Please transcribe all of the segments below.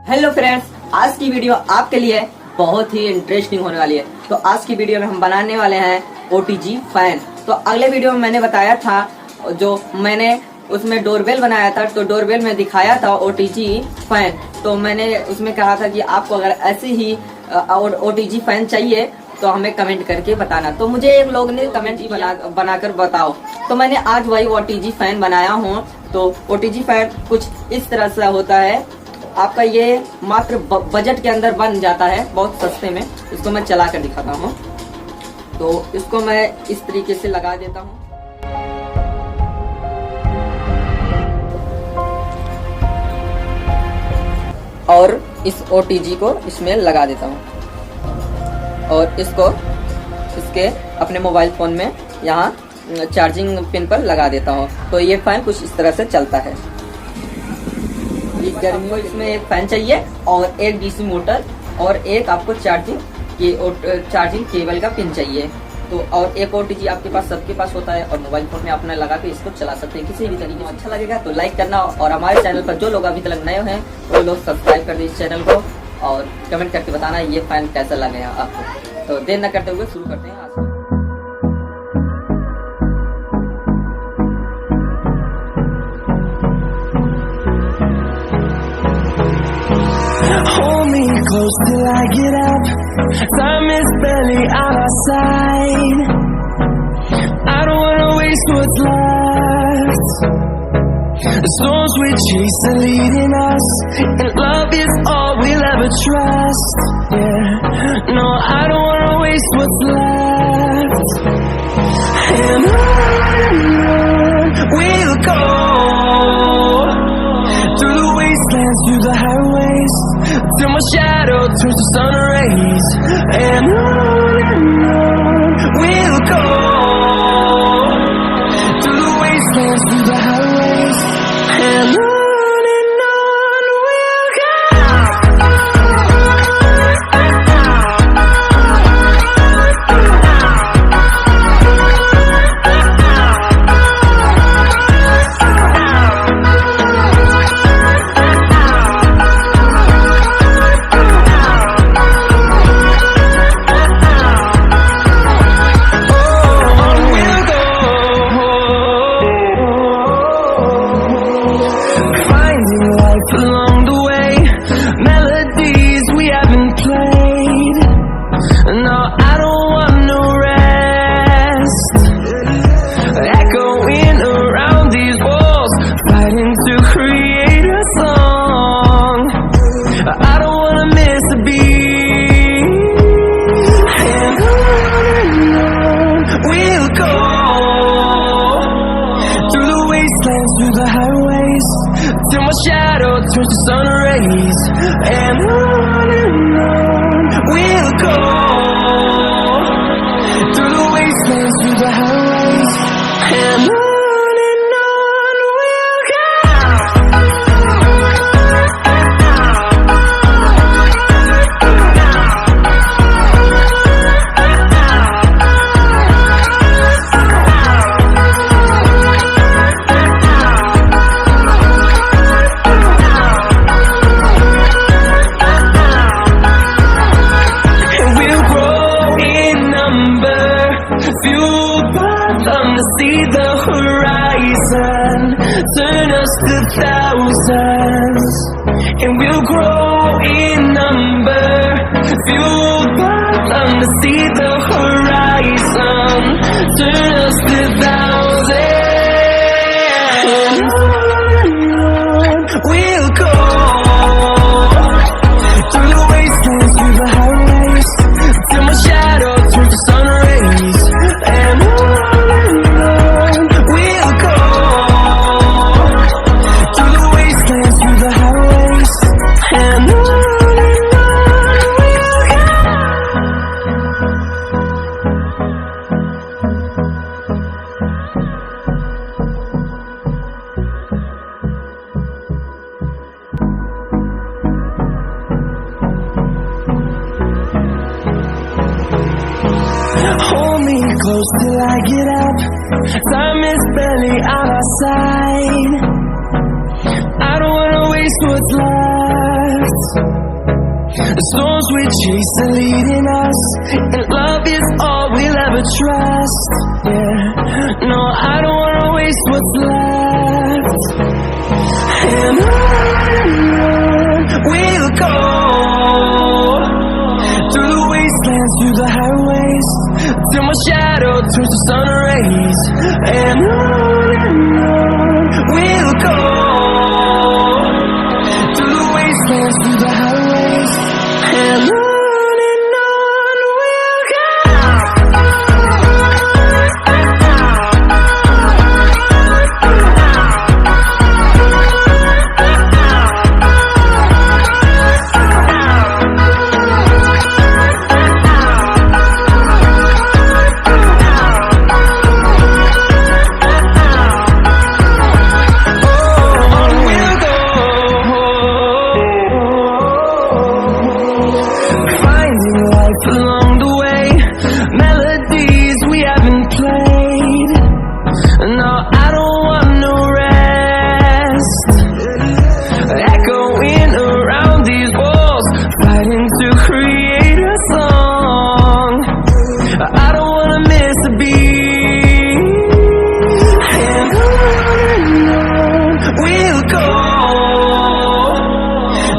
Hello friends, आज की video आपके लिए बहुत ही इंटरेस्टिंग होने वाली है। तो आज की वीडियो में हम बनाने वाले हैं OTG फैन। तो अगले वीडियो में मैंने बताया था, जो मैंने उसमें डोरबेल बनाया था, तो डोरबेल में दिखाया था OTG फैन। तो मैंने उसमें कहा था कि आपको अगर ऐसे ही OTG फैन चाहिए तो हमें कमेंट करके बताना। तो मुझे एक लोग ने कमेंट ही बनाकर बताओ, तो मैंने आज वही OTG फैन बनाया हूँ। तो OTG फैन कुछ इस तरह से होता है। आपका ये मात्र बजट के अंदर बन जाता है, बहुत सस्ते में। इसको मैं चला कर दिखाता हूँ। तो इसको मैं इस तरीके से लगा देता हूँ। और इस OTG को इसमें लगा देता हूँ और इसको इसके अपने मोबाइल फोन में यहाँ चार्जिंग पिन पर लगा देता हूँ। तो ये फैन कुछ इस तरह से चलता है। गर्मियों में इसमें एक फैन चाहिए और एक DC मोटर और एक आपको चार्जिंग केबल का पिन चाहिए। तो और एक OTG आपके पास सबके पास होता है और मोबाइल फोन में अपना लगा के इसको चला सकते हैं। किसी भी तरीके में अच्छा लगेगा तो लाइक करना, और हमारे चैनल पर जो लोग अभी तक नए हैं वो लोग सब्सक्राइब कर दीजिए चैनल को, और कमेंट करके बताना ये फैन कैसा लगेगा आपको। तो देर न करते हुए शुरू करते हैं आज। Hold me close till I get up. Time is barely on our side. I don't wanna waste what's left. The storms we chase are leading us, and love is all we'll ever trust. Yeah, no, I don't wanna waste what's left. And on we'll go, through the wastelands, through the highways, till my shadow turns to sun rays. And on we'll go, through the wastelands, through the highways, and on we'll go. Along the way, melodies we haven't played. No, I don't want no rest. Echoing around these walls, fighting to create a song. I don't wanna miss a beat. And on we'll go, through the wastelands, through the highways, till my shadow turns to sun rays. And on we'll go, through the wastelands, through the highways, and on we'll go. Fueled by them to see the horizon, turn us to thousands, and we'll grow in number. Fueled by them to see the horizon, turn us to thousands, and on we'll go, through the wastelands, through the highways, till my shadow turns to sun rays. And on we'll go, through the wastelands, through the highways, and on we'll go. Hold me close till I get up. Time is barely on our side. I don't wanna waste what's left. left. The storms we chase are leading us, and love is all we'll ever trust. Yeah, no, I don't wanna waste what's left. And on we'll go, through the wastelands, through the highways, till my shadow turns to sun rays. And on we'll go, through the wastelands, through the highways, and on we'll go. Along the way, melodies we haven't played. No, I don't want no rest. Echoing around these walls, fighting to create a song. I don't wanna miss a beat. And on we'll go,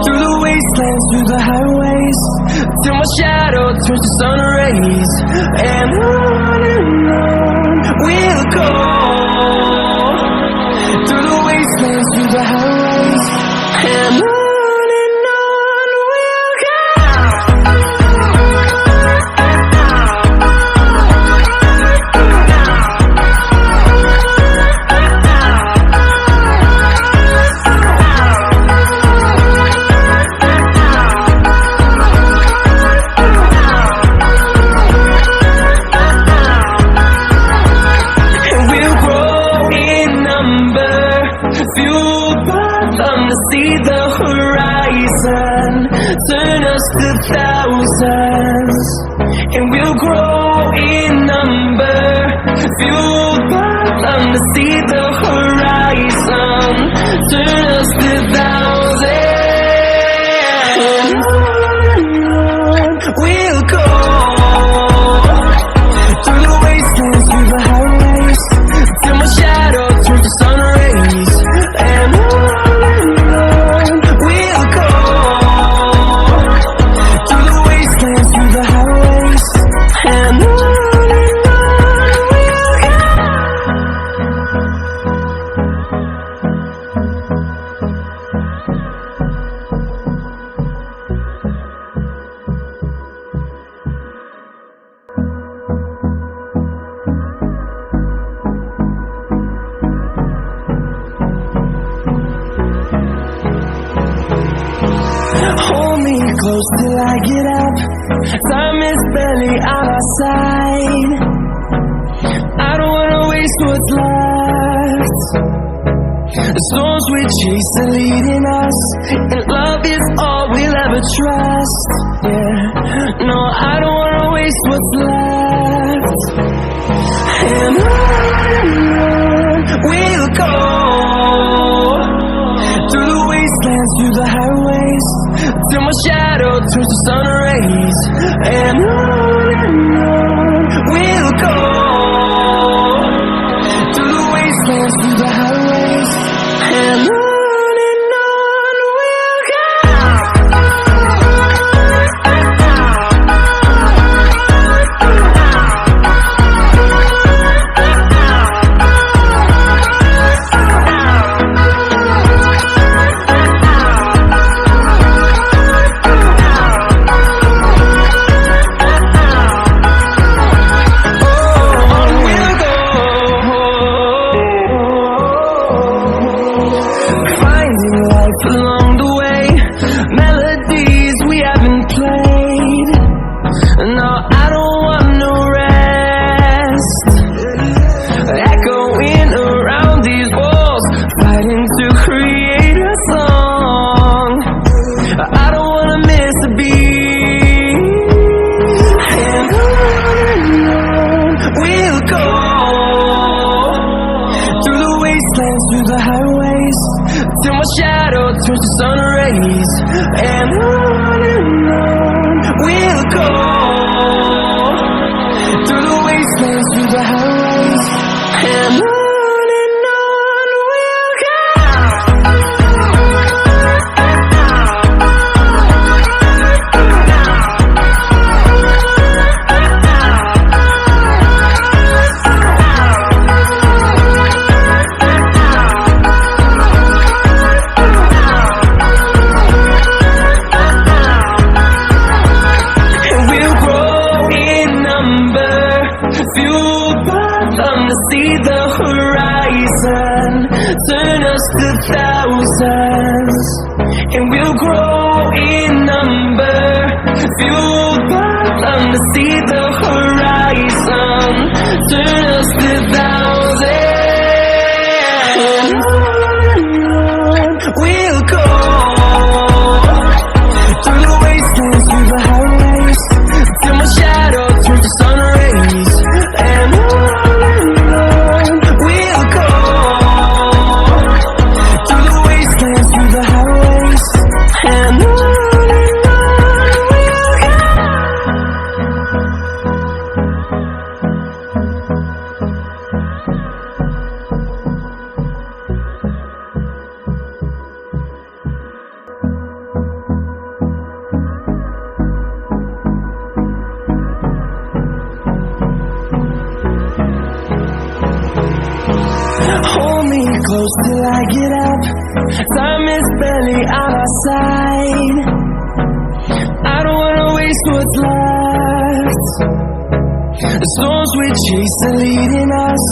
through the wastelands, through the highways, till my shadow turns to sun rays. And on we'll go, through the wastelands, through the highways, and on we'll go. Fueled by them to see the horizon, turn us to thousands, and we'll grow in number. Fueled by them to see the horizon, turn us to thousands. And we'll go, through the wastelands, through the highways, till my shadow turns to sun rays. And on we'll go, through the wastelands, through the highways, and on we'll go. Hold me close till I get up. Time is barely on our side. I don't wanna waste what's left. The storms we chase are leading us, and love is all we'll ever trust. Yeah, no, I don't wanna waste what's left. And on we'll go, through the wastelands, through the highways, till my shadow turns to sun rays. And on we'll go, through the wastelands, through the highways, and on we'll go. Along the way, melodies we haven't played. No, I don't want no rest. Echoing around these walls, fighting to create a song. I don't wanna miss a beat. And on we'll go, through the wastelands, through the highways, till my shadow shadow turns to sun rays. And on we'll go, through the wastelands, through the highways. And on we'll go. See the horizon, turn us to thousands, and we'll grow in number. Fueled by them to see the horizon, turn us to thousands. We'll go through the wastelands, through the highways, till my shadow turns to sun rays. And hold me close till I get up. Time is barely on our side. I don't wanna waste what's left. The storms we chase are leading us,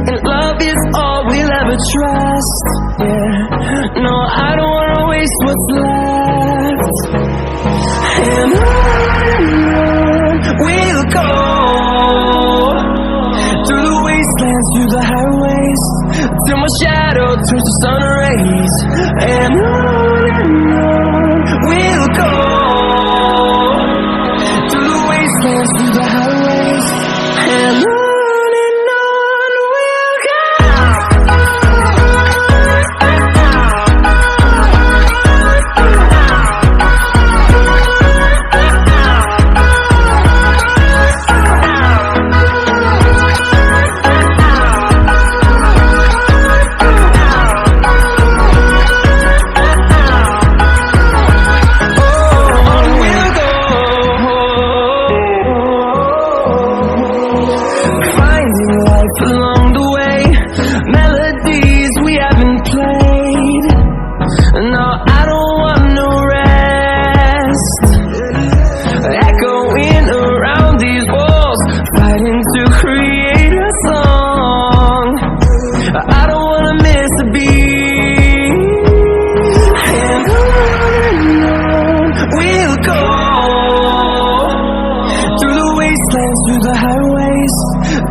and love is all we'll ever trust. Yeah, no, I don't wanna waste what's left. And on we'll go, through the wastelands, through the highways, till my shadow turns to sun rays. And on we'll go, through the wastelands, through the highways. And on we'll go. Along the way, melodies we haven't played. No, I don't want no rest. Echoing around these walls, fighting to create a song. I don't wanna miss a beat. And on we'll go, through the wastelands, through the highways,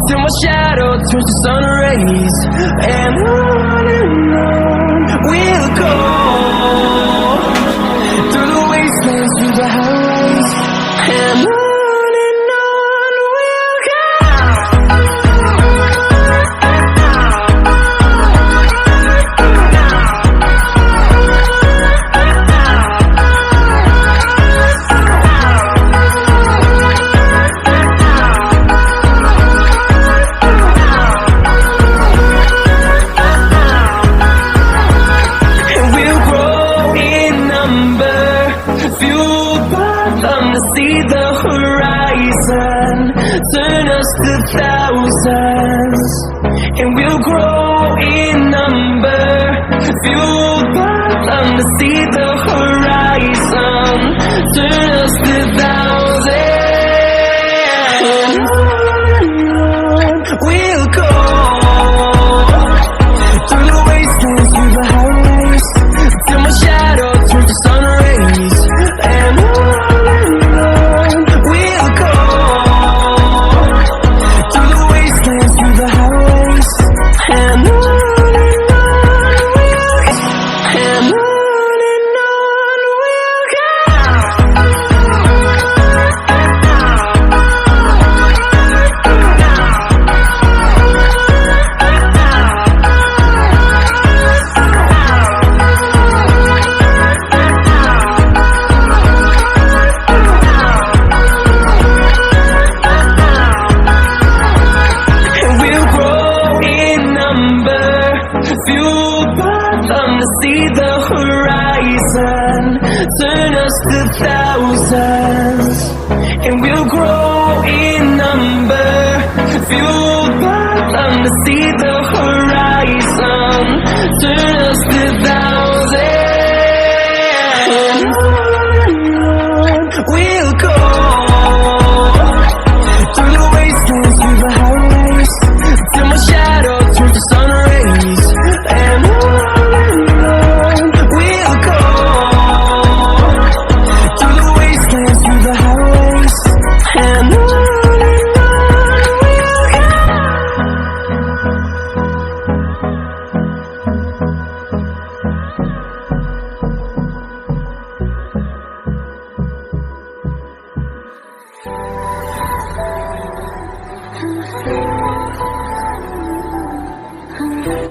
till my shadow turns to sun rays. And on we'll go, through the wastelands, through the highways. And on we'll go. See the horizon, turn us to thousands, and we'll grow in number. Fueled by them to see the horizon, turn us to thousands. We'll go through the wastelands, through the highways, till my shadow turns to sun rays. And and on we'll go. And on turn us to thousands, and we'll grow in number, fueled by love to see the horizon. Turn us to thousands, and on we'll go, through the wastelands, through the highways, till my shadow turns to sun rays. And on we'll go, through the wastelands, through the highways, and on we'll go.